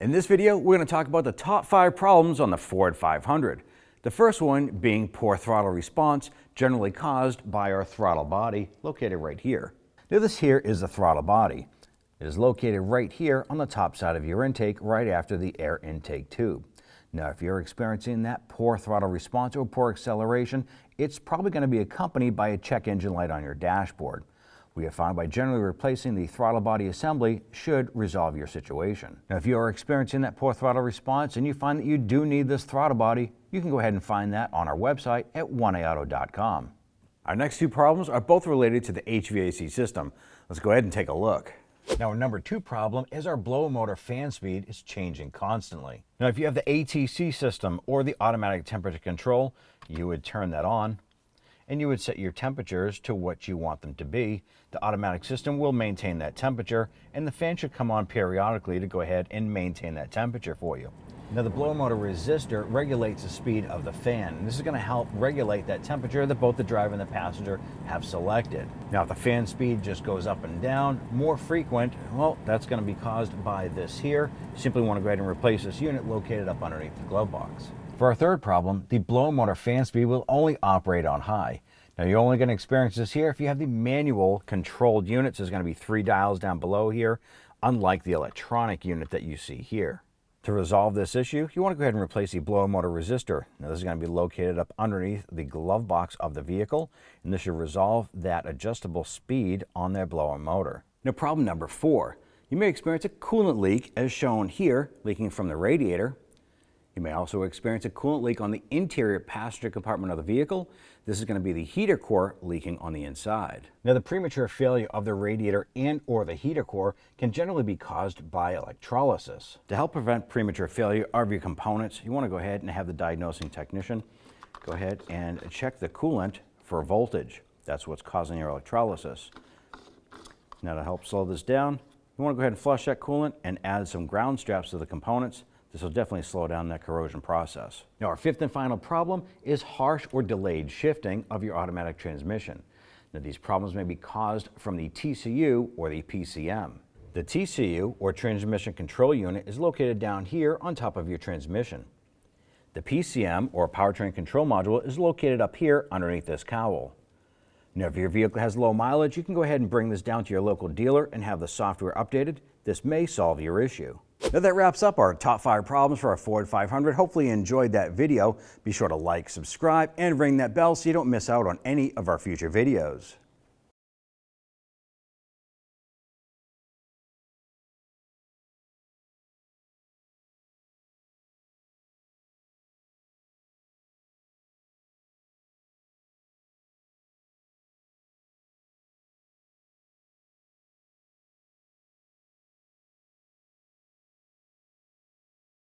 In this video, we're going to talk about the top 5 problems on the Ford 500. The first one being poor throttle response, generally caused by our throttle body, located right here. Now this here is the throttle body. It is located right here on the top side of your intake, right after the air intake tube. Now if you're experiencing that poor throttle response or poor acceleration, it's probably going to be accompanied by a check engine light on your dashboard. We have found by generally replacing the throttle body assembly should resolve your situation. Now if you are experiencing that poor throttle response and you find that you do need this throttle body, you can go ahead and find that on our website at oneauto.com. Our next 2 problems are both related to the HVAC system. Let's go ahead and take a look. Now our number 2 problem is our blower motor fan speed is changing constantly. Now if you have the ATC system or the automatic temperature control, you would turn that on and you would set your temperatures to what you want them to be. The automatic system will maintain that temperature and the fan should come on periodically to go ahead and maintain that temperature for you. Now the blower motor resistor regulates the speed of the fan, and this is going to help regulate that temperature that both the driver and the passenger have selected. Now if the fan speed just goes up and down, more frequent, well, that's going to be caused by this here. You simply want to go ahead and replace this unit located up underneath the glove box. For our third problem, the blower motor fan speed will only operate on high. Now you're only going to experience this here if you have the manual controlled units. There's going to be 3 dials down below here, unlike the electronic unit that you see here. To resolve this issue, you want to go ahead and replace the blower motor resistor. Now this is going to be located up underneath the glove box of the vehicle, and this should resolve that adjustable speed on their blower motor. Now problem number 4. You may experience a coolant leak as shown here, leaking from the radiator. You may also experience a coolant leak on the interior passenger compartment of the vehicle. This is going to be the heater core leaking on the inside. Now the premature failure of the radiator and or the heater core can generally be caused by electrolysis. To help prevent premature failure of your components, you want to go ahead and have the diagnosing technician go ahead and check the coolant for voltage. That's what's causing your electrolysis. Now to help slow this down, you want to go ahead and flush that coolant and add some ground straps to the components. This will definitely slow down that corrosion process. Now our 5th and final problem is harsh or delayed shifting of your automatic transmission. Now these problems may be caused from the TCU or the PCM. The TCU or transmission control unit is located down here on top of your transmission. The PCM or powertrain control module is located up here underneath this cowl. Now if your vehicle has low mileage, you can go ahead and bring this down to your local dealer and have the software updated. This may solve your issue. Now that wraps up our top 5 problems for our Ford 500. Hopefully you enjoyed that video. Be sure to like, subscribe, and ring that bell so you don't miss out on any of our future videos.